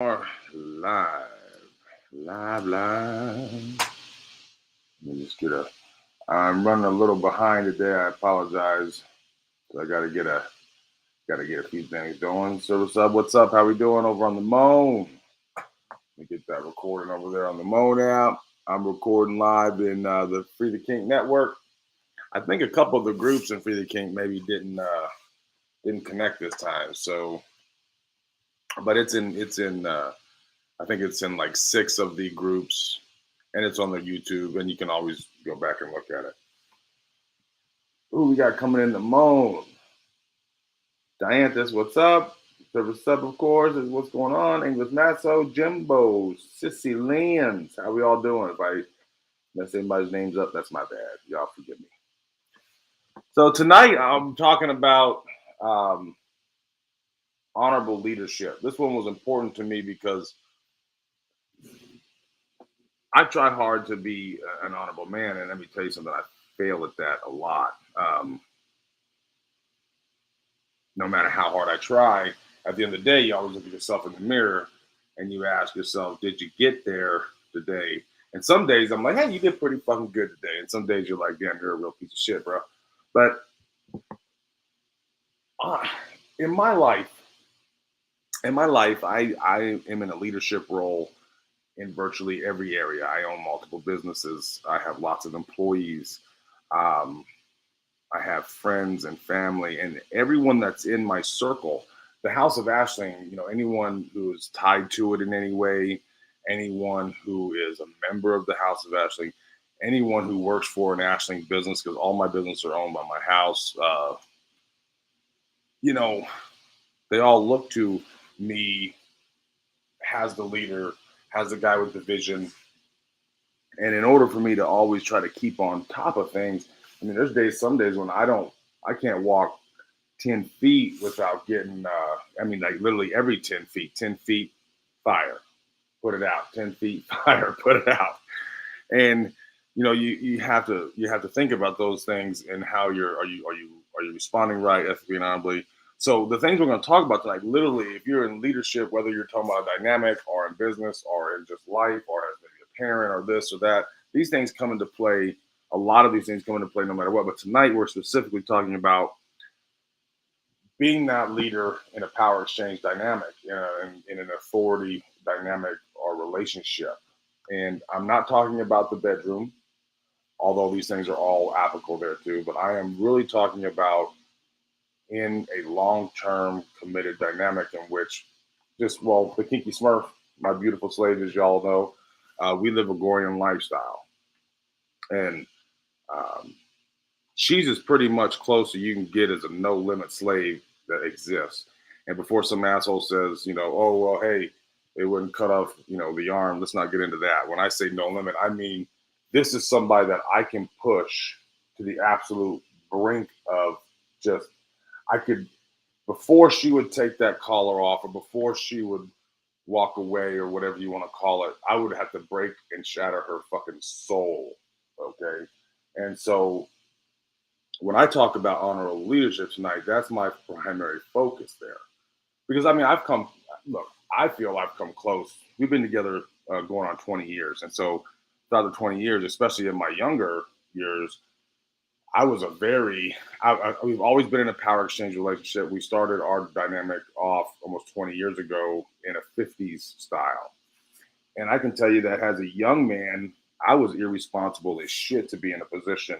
Are live. Let me just get a. I'm running a little behind today. I apologize. I gotta get a few things going. So what's up? What's up? How we doing over on the Moan? Let me get that recording over there on the Moan app. I'm recording live in the Free the King network. I think a couple of the groups in Free the King maybe didn't connect this time. So, but it's in. I think it's in like 6 of the groups, and it's on the YouTube, and you can always go back and look at it. Ooh, we got coming in the Moan. Dianthus, what's up? Service up, of course, is what's going on. English Nasso, Jimbo, Sissy Lands. How we all doing? If I mess anybody's names up, that's my bad. Y'all forgive me. So tonight I'm talking about um, honorable leadership. This one was important to me because I try hard to be an honorable man, and let me tell you something. I fail at that a lot. No matter how hard I try, at the end of the day, you always look at yourself in the mirror and you ask yourself, did you get there today? And some days I'm like, hey, you did pretty fucking good today. And some days you're like, damn, you're a real piece of shit, bro. But uh, in my life, I am in a leadership role in virtually every area. I own multiple businesses. I have lots of employees. Um, I have friends and family, and everyone that's in my circle. The House of Ashling, anyone who is tied to it in any way, anyone who is a member of the House of Ashling, anyone who works for an Ashling business, because all my businesses are owned by my house, you know, they all look to me as the leader, as the guy with the vision. And in order for me to always try to keep on top of things, I mean, some days when I can't walk 10 feet without getting, like literally every 10 feet, fire, put it out, 10 feet, fire, put it out. And, you have to think about those things and how are you responding right, ethically and honorably. So the things we're going to talk about tonight, literally, if you're in leadership, whether you're talking about a dynamic or in business or in just life or as maybe a parent or this or that, these things come into play. A lot of these things come into play no matter what. But tonight we're specifically talking about being that leader in a power exchange dynamic, in an authority dynamic or relationship. And I'm not talking about the bedroom, although these things are all applicable there too, but I am really talking about in a long-term committed dynamic in which the Kinky Smurf, my beautiful slave, as y'all know, we live a Gorian lifestyle. And she's as pretty much close as you can get as a no-limit slave that exists. And before some asshole says, oh, well, hey, they wouldn't cut off, the arm. Let's not get into that. When I say no limit, I mean, this is somebody that I can push to the absolute brink of just, before she would take that collar off or before she would walk away or whatever you want to call it, I would have to break and shatter her fucking soul. Okay. And so when I talk about honorable leadership tonight, that's my primary focus there. Because I feel I've come close. We've been together going on 20 years. And so throughout the 20 years, especially in my younger years, we've always been in a power exchange relationship. We started our dynamic off almost 20 years ago in a 50s style. And I can tell you that as a young man, I was irresponsible as shit to be in a position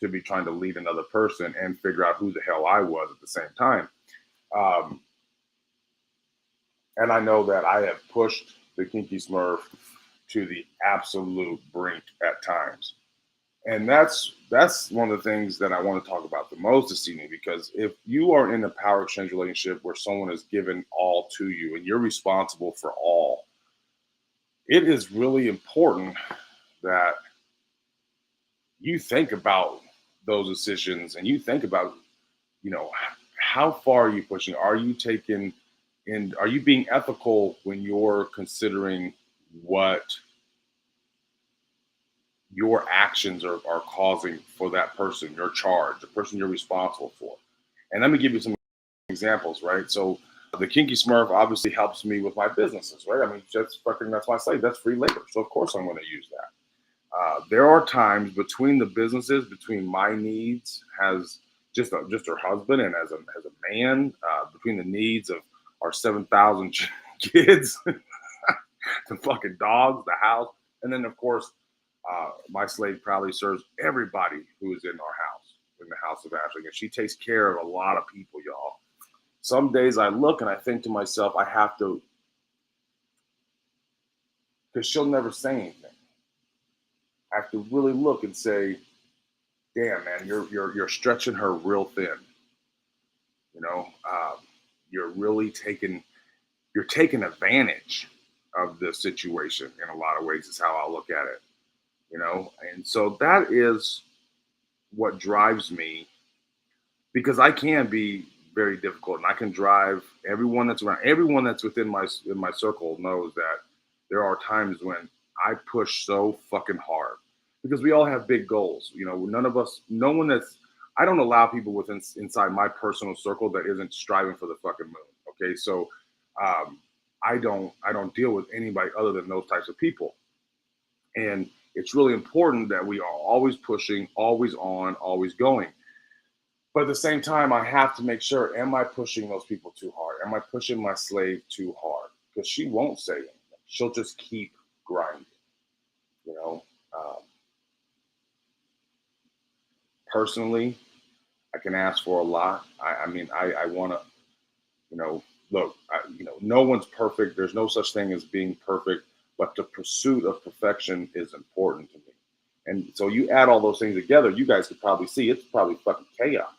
to be trying to lead another person and figure out who the hell I was at the same time. And I know that I have pushed the Kinky Smurf to the absolute brink at times. And that's one of the things that I want to talk about the most this evening, because if you are in a power exchange relationship where someone is given all to you and you're responsible for all, it is really important that you think about those decisions and you think about, how far are you pushing? Are you are you being ethical when you're considering what your actions are causing for that person, your charge, the person you're responsible for? And let me give you some examples, right? So The Kinky Smurf obviously helps me with my businesses, right? I mean, that's my slave. That's free labor. So of course I'm going to use that. There are times between the businesses, between my needs as just her husband and as a man, between the needs of our 7,000 kids, the fucking dogs, the house, and then of course my slave probably serves everybody who is in our house, in the house of Ashley, and she takes care of a lot of people, y'all. Some days I look and I think to myself, I have to, because she'll never say anything. I have to really look and say, damn, man, you're stretching her real thin. You know, you're really taking advantage of the situation in a lot of ways. Is how I'll look at it. You know, and so that is what drives me, because I can be very difficult and I can drive everyone that's within my circle knows that there are times when I push so fucking hard, because we all have big goals. You know, no one that's, I don't allow people inside my personal circle that isn't striving for the fucking moon. Okay. So, I don't deal with anybody other than those types of people. And it's really important that we are always pushing, always on, always going. But at the same time, I have to make sure, am I pushing those people too hard? Am I pushing my slave too hard? Because she won't say anything. She'll just keep grinding, you know. Personally, I can ask for a lot. I mean, I want to, look, no one's perfect. There's no such thing as being perfect, but the pursuit of perfection is important to me. And so you add all those things together, you guys could probably see it's probably fucking chaos.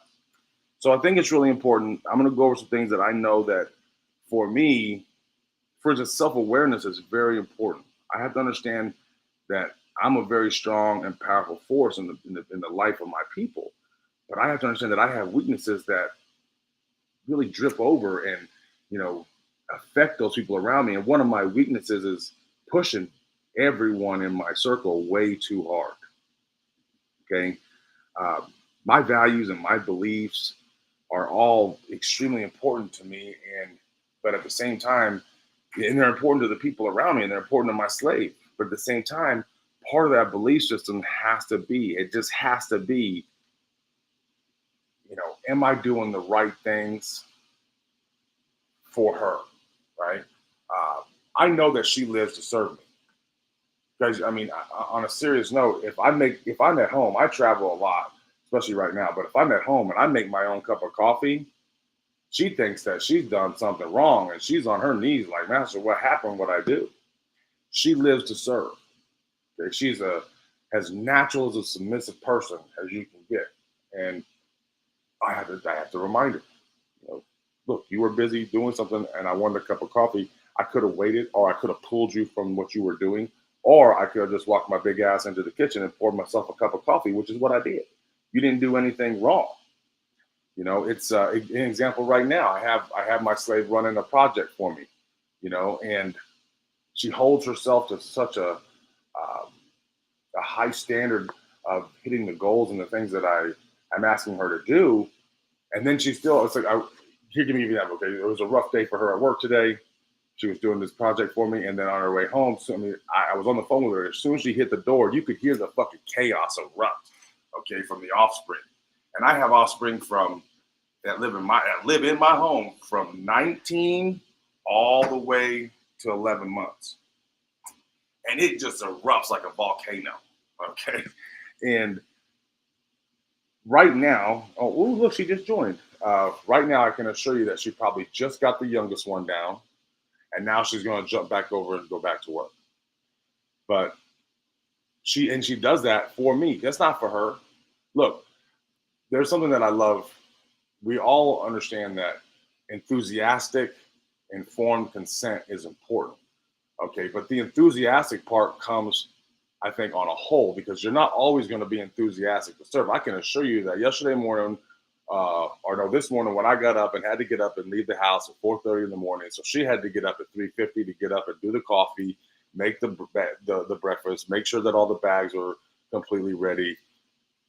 So I think it's really important. I'm going to go over some things that I know that for me, for just self-awareness is very important. I have to understand that I'm a very strong and powerful force in the life of my people. But I have to understand that I have weaknesses that really drip over and, affect those people around me. And one of my weaknesses is pushing everyone in my circle way too hard. Okay. My values and my beliefs are all extremely important to me. But at the same time, and they're important to the people around me and they're important to my slave. But at the same time, part of that belief system it just has to be, am I doing the right things for her? Right. I know that she lives to serve me. Because I mean, on a serious note, if I'm at home, I travel a lot, especially right now. But if I'm at home and I make my own cup of coffee, she thinks that she's done something wrong, and she's on her knees like, Master, what happened? What I do? She lives to serve. Okay? She's as natural as a submissive person as you can get, and I have to remind her. Look, you were busy doing something, and I wanted a cup of coffee. I could have waited, or I could have pulled you from what you were doing, or I could have just walked my big ass into the kitchen and poured myself a cup of coffee, which is what I did. You didn't do anything wrong. It's an example right now. I have my slave running a project for me, and she holds herself to such a high standard of hitting the goals and the things that I'm asking her to do, and then it's like, here, give me an example. Okay, it was a rough day for her at work today. She was doing this project for me, and then on her way home, so I was on the phone with her. As soon as she hit the door, you could hear the fucking chaos erupt. Okay, from the offspring, and I have offspring that live in my home from 19 all the way to 11 months, and it just erupts like a volcano. Okay, and right now, look, she just joined. Right now, I can assure you that she probably just got the youngest one down, and now she's going to jump back over and go back to work. But she does that for me. That's not for her. Look, there's something that I love. We all understand that enthusiastic, informed consent is important. Okay, but the enthusiastic part comes, I think, on a whole, because you're not always going to be enthusiastic to serve. I can assure you that yesterday morning, this morning when I got up and had to get up and leave the house at 4:30 in the morning, so she had to get up at 3:50 to get up and do the coffee, make the breakfast, make sure that all the bags were completely ready.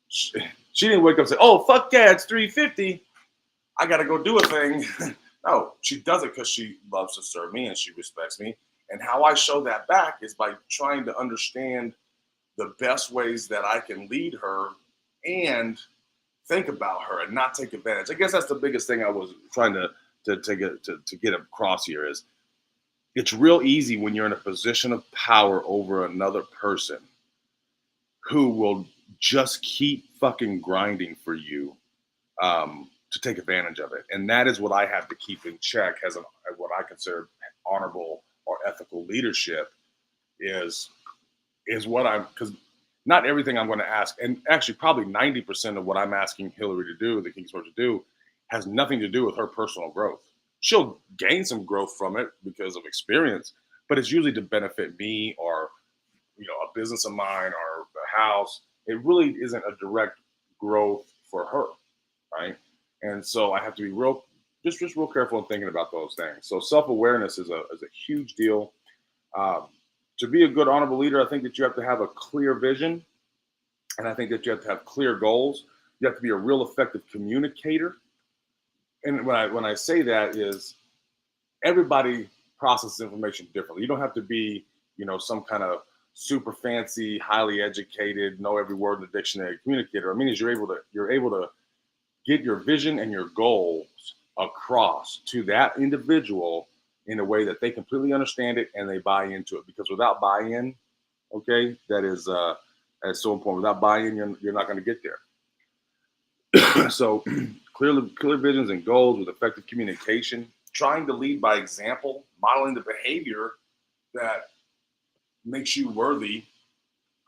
She didn't wake up and say, "Oh fuck yeah, it's 3:50. I gotta go do a thing." No, she does it because she loves to serve me and she respects me. And how I show that back is by trying to understand the best ways that I can lead her and think about her and not take advantage. I guess that's the biggest thing I was trying to get across here is it's real easy when you're in a position of power over another person who will just keep fucking grinding for you to take advantage of it. And that is what I have to keep in check as what I consider honorable or ethical leadership is what I'm, because not everything I'm going to ask, and actually probably 90% of what I'm asking Hillary to do, the Kingsford to do, has nothing to do with her personal growth. She'll gain some growth from it because of experience, but it's usually to benefit me or a business of mine or the house. It really isn't a direct growth for her, right? And so I have to be just real careful in thinking about those things. So self-awareness is a huge deal. Um, to be a good honorable leader, I think that you have to have a clear vision, and I think that you have to have clear goals. You have to be a real effective communicator. And when I say that is everybody processes information differently. You don't have to be, some kind of super fancy, highly educated, know every word in the dictionary communicator. I mean, is you're able to get your vision and your goals across to that individual in a way that they completely understand it and they buy into it. Because without buy-in, okay, that's so important. Without buy-in, you're not going to get there. So clear visions and goals with effective communication, trying to lead by example, modeling the behavior that makes you worthy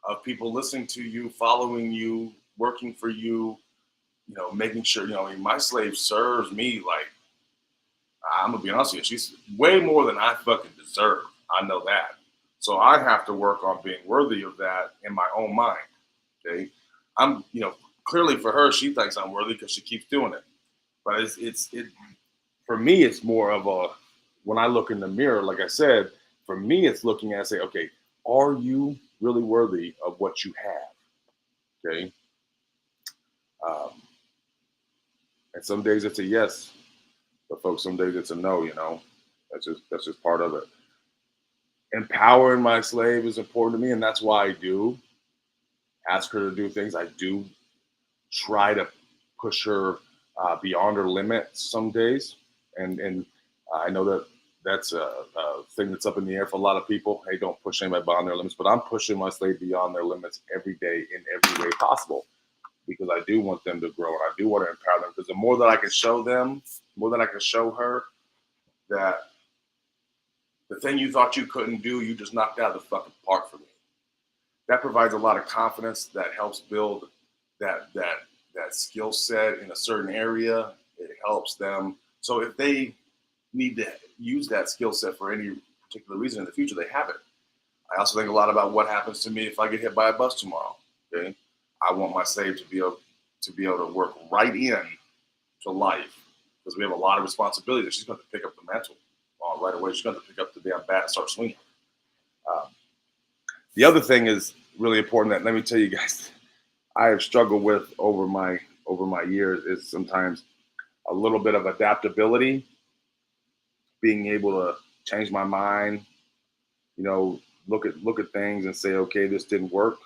of people listening to you, following you, working for you, making sure, my slave serves me like, I'm gonna be honest with you, she's way more than I fucking deserve. I know that. So I have to work on being worthy of that in my own mind. Okay. I'm, clearly for her, she thinks I'm worthy because she keeps doing it. But it for me, it's more of when I look in the mirror, like I said, for me, it's looking at say, okay, are you really worthy of what you have? Okay. Um, and some days it's a yes, but folks, some days it's a no, that's just part of it. Empowering my slave is important to me, and that's why I do ask her to do things. I do try to push her beyond her limits some days, and I know that that's a thing that's up in the air for a lot of people. Hey, don't push anybody beyond their limits, but I'm pushing my slave beyond their limits every day in every way possible because I do want them to grow and I do want to empower them. Because the more that I can show them, the more that I can show her that the thing you thought you couldn't do, you just knocked out of the fucking park for me. That provides a lot of confidence. That helps build that skill set in a certain area. It helps them. So if they need to use that skill set for any particular reason in the future, they have it. I also think a lot about what happens to me if I get hit by a bus tomorrow. Okay, I want my slave to be able to work right in to life because we have a lot of responsibility that she's going to pick up the mantle right away. She's going to pick up the damn bat and start swinging. The other thing is really important that let me tell you guys, I have struggled with over my years is sometimes a little bit of adaptability, being able to change my mind, look at things and say, okay, this didn't work.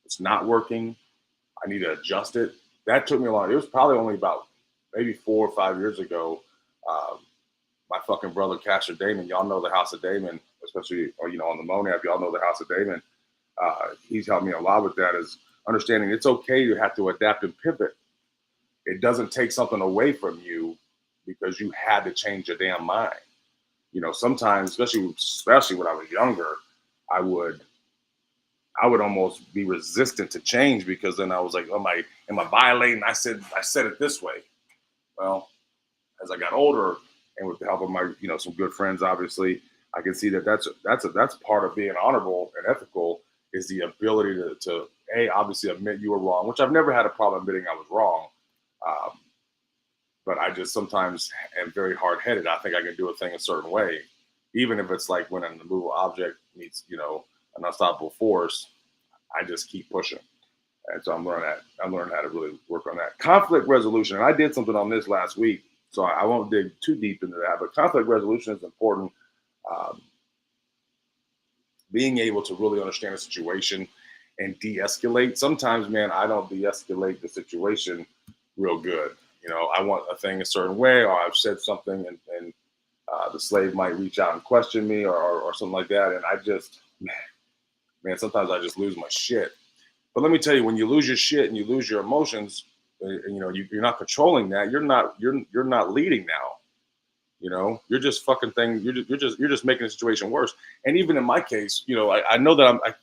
It's not working. I need to adjust it. That took me a long. It was probably only about maybe 4 or 5 years ago. My fucking brother, Casher Damon, y'all know the House of Damon, especially, on the Monad, y'all know the House of Damon. He's helped me a lot with that is understanding it's okay to have to adapt and pivot. It doesn't take something away from you because you had to change your damn mind. Sometimes, especially when I was younger, I would almost be resistant to change because then I was like, am I violating? I said it this way. Well, as I got older and with the help of my, some good friends, obviously, I can see that that's part of being honorable and ethical is the ability to obviously admit you were wrong, which I've never had a problem admitting I was wrong. But I just sometimes am very hard-headed. I think I can do a thing a certain way, even if it's like when an immovable object meets, an unstoppable force. I just keep pushing, and so I'm learning how to really work on that conflict resolution. And I did something on this last week. So I won't dig too deep into that. But conflict resolution is important. Um, Being able to really understand a situation and de-escalate. Sometimes, man, I don't de-escalate the situation real good. I want a thing a certain way, or I've said something, and the slave might reach out and question me, or something like that, and I just, man, sometimes I just lose my shit. But let me tell you, when you lose your shit and you lose your emotions, you're not controlling that. You're not leading now. You're just fucking thing. You're just making the situation worse. And even in my case, I know that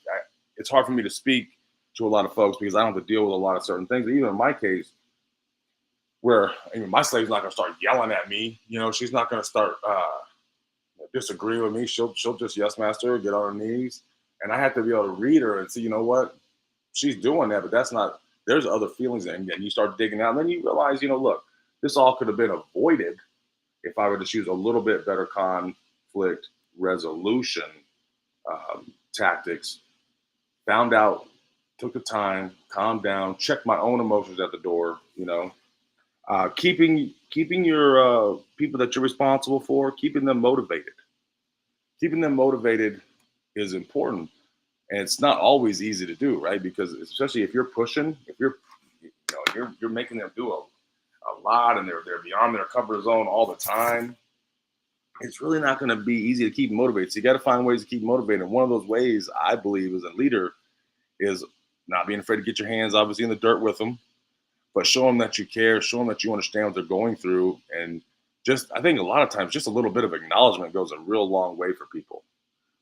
it's hard for me to speak to a lot of folks because I don't have to deal with a lot of certain things. But even in my case, where my slave's not gonna start yelling at me. She's not gonna start disagree with me. She'll just yes master, get on her knees, and I have to be able to read her and see. You know what? She's doing that, but that's not. There's other feelings, and you start digging out, and then you realize, look, this all could have been avoided if I were to choose a little bit better conflict resolution tactics, found out, took the time, calmed down, checked my own emotions at the door, keeping your people that you're responsible for, keeping them motivated. Keeping them motivated is important, and it's not always easy to do, right? Because especially if you're pushing, if you're making them do a lot, and they're beyond their comfort zone all the time, it's really not going to be easy to keep motivated. So you got to find ways to keep motivated. And one of those ways, I believe, as a leader, is not being afraid to get your hands, obviously, in the dirt with them, but show them that you care, show them that you understand what they're going through, and I think a lot of times, just a little bit of acknowledgement goes a real long way for people.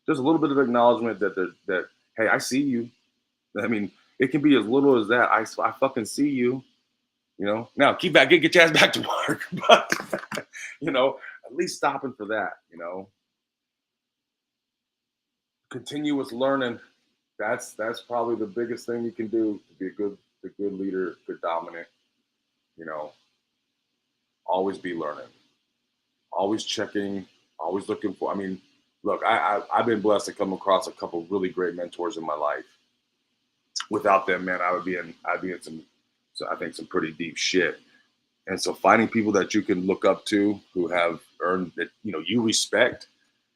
Just a little bit of acknowledgement that hey, I see you. I mean, it can be as little as that. I fucking see you. Now keep back, get your ass back to work, but at least stopping for that. Continuous learning. That's probably the biggest thing you can do to be a good leader, good dominant. You know, always be learning, always checking, always looking for. I mean, look, I've been blessed to come across a couple really great mentors in my life. Without them, man, I'd be in some, so I think, some pretty deep shit. And so finding people that you can look up to, who have earned that, you respect,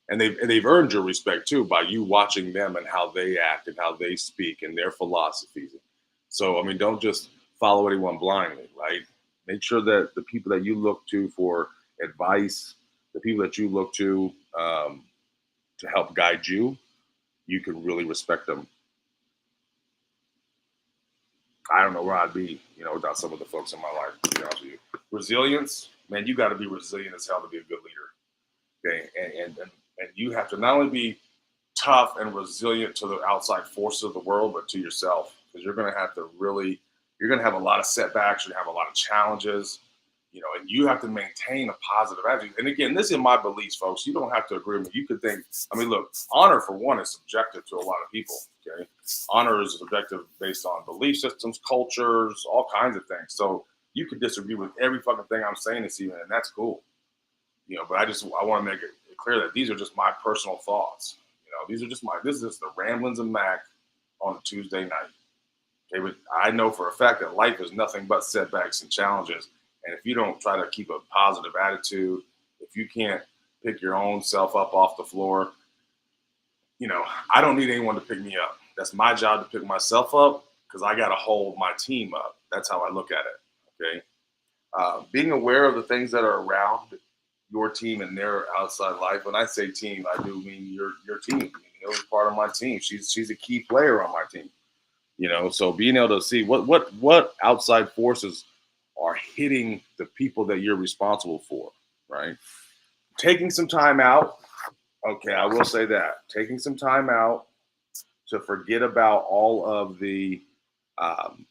and they've earned your respect too by you watching them and how they act and how they speak and their philosophies. So I mean, don't just follow anyone blindly, right? Make sure that the people that you look to for advice, the people that you look to help guide you, you can really respect them. I don't know where I'd be, without some of the folks in my life, to be honest with you. Resilience, man, you got to be resilient as hell to be a good leader. Okay. And you have to not only be tough and resilient to the outside forces of the world, but to yourself, because you're going to have to really, you're going to have a lot of setbacks. You're going to have a lot of challenges, and you have to maintain a positive attitude. And again, this is my beliefs, folks. You don't have to agree with me. You could think, I mean, look, honor for one is subjective to a lot of people. Okay. Honor is subjective based on belief systems, cultures, all kinds of things. So you could disagree with every fucking thing I'm saying this evening, and that's cool. But I want to make it clear that these are just my personal thoughts. This is just the ramblings of Mac on a Tuesday night. Okay, but I know for a fact that life is nothing but setbacks and challenges. And if you don't try to keep a positive attitude, if you can't pick your own self up off the floor, I don't need anyone to pick me up. That's my job to pick myself up, because I got to hold my team up. That's how I look at it. Okay. Being aware of the things that are around your team and their outside life. When I say team, I do mean your team. Is part of my team. She's a key player on my team. So being able to see what outside forces are hitting the people that you're responsible for, right? Taking some time out. Okay, I will say that. Taking some time out to forget about all of the um,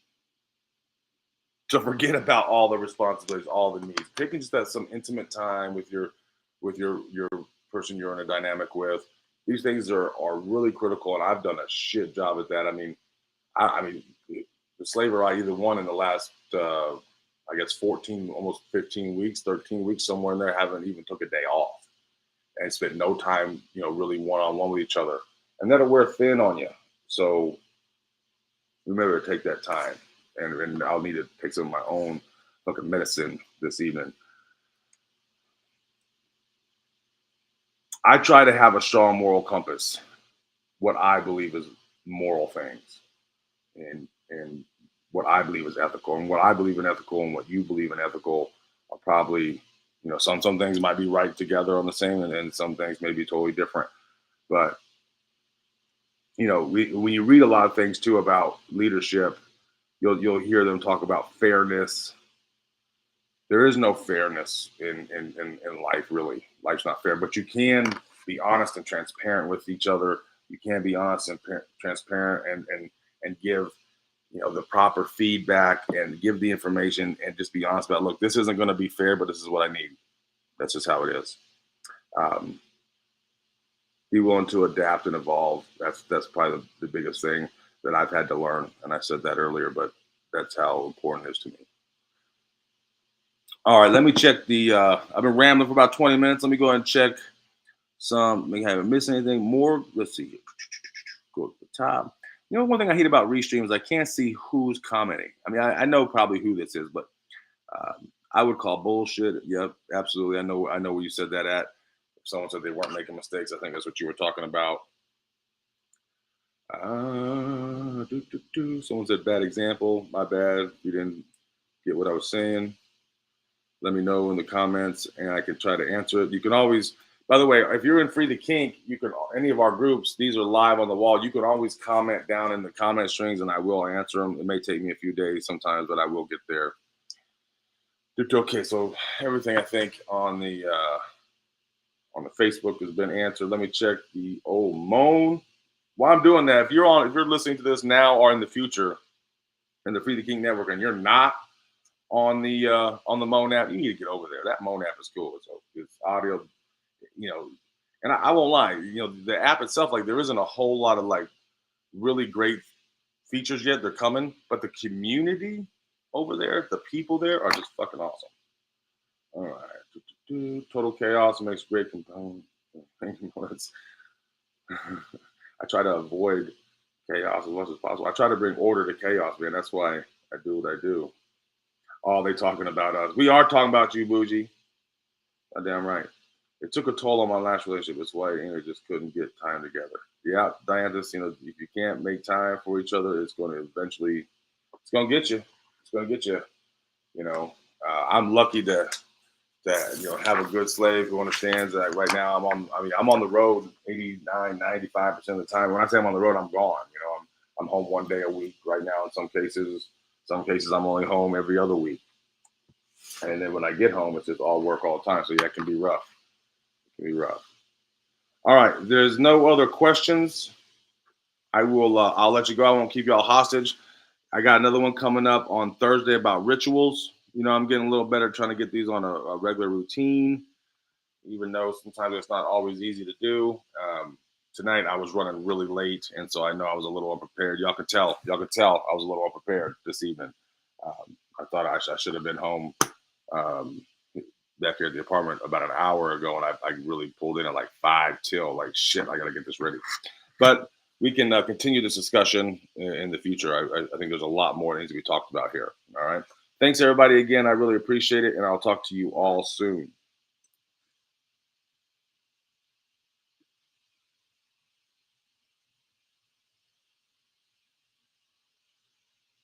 to forget about all the responsibilities, all the needs. Taking just that some intimate time with your person you're in a dynamic with. These things are really critical, and I've done a shit job at that. I mean, the slaver I either won in the last, I guess, 14, almost 15 weeks, 13 weeks, somewhere in there, haven't even took a day off and spent no time, really one-on-one with each other. And that'll wear thin on you. So remember to take that time. And I'll need to take some of my own fucking medicine this evening. I try to have a strong moral compass, what I believe is moral things, and what I believe is ethical, and what I believe in ethical, and what you believe in ethical are probably, some things might be right together on the same, and then some things may be totally different. But when you read a lot of things too about leadership, you'll hear them talk about fairness. There is no fairness in life, really. Life's not fair, but you can be honest and transparent with each other. You can be honest and transparent, and give the proper feedback, and give the information, and just be honest about, look, this isn't going to be fair, but this is what I need. That's just how it is. um, be willing to adapt and evolve. That's probably the biggest thing that I've had to learn, and I said that earlier, but that's how important it is to me. All right, let me check the. I've been rambling for about 20 minutes. Let me go ahead and check some. Maybe I haven't missed anything more. Let's see. Go to the top. One thing I hate about Restream is I can't see who's commenting. I mean, I know probably who this is, but I would call bullshit. Yep, absolutely. I know where you said that at. If someone said they weren't making mistakes, I think that's what you were talking about. Someone said bad example. My bad. You didn't get what I was saying. Let me know in the comments, and I can try to answer it. You can always, by the way, if you're in Free the Kink, you can, any of our groups, these are live on the wall. You can always comment down in the comment strings, and I will answer them. It may take me a few days sometimes, but I will get there. Okay, so everything I think on the Facebook has been answered. Let me check the old moan. While I'm doing that, if you're listening to this now or in the future in the Free the King Network, and you're not on the Moan app, you need to get over there. That Moan app is cool. It's audio, you know, and I won't lie. The app itself, like, there isn't a whole lot of like really great features yet. They're coming, but the community over there, the people there are just fucking awesome. All right, total chaos makes great component. I try to avoid chaos as much as possible. I try to bring order to chaos, man. That's why I do what I do. Oh, they talking about us. We are talking about you, Bougie. Damn right. It took a toll on my last relationship. It's why just couldn't get time together. Yeah, Diane, if you can't make time for each other, it's going to eventually, it's going to get you. It's going to get you. I'm lucky to have a good slave who understands that right now I'm on the road 89, 95% of the time. When I say I'm on the road, I'm gone. I'm home one day a week right now in some cases. Some cases I'm only home every other week. And then when I get home, it's just all work all the time. So yeah, it can be rough. It can be rough. All right. There's no other questions. I'll let you go. I won't keep y'all hostage. I got another one coming up on Thursday about rituals. I'm getting a little better trying to get these on a regular routine, even though sometimes it's not always easy to do. Tonight I was running really late, and so I know I was a little unprepared. Y'all could tell I was a little unprepared this evening. I thought I should have been home back here at the apartment about an hour ago, and I really pulled in at like 5 till, like, shit, I got to get this ready. But we can continue this discussion in the future. I think there's a lot more that needs to be talked about here. All right. Thanks, everybody. Again, I really appreciate it, and I'll talk to you all soon.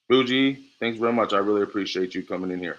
Bougie, thanks very much. I really appreciate you coming in here.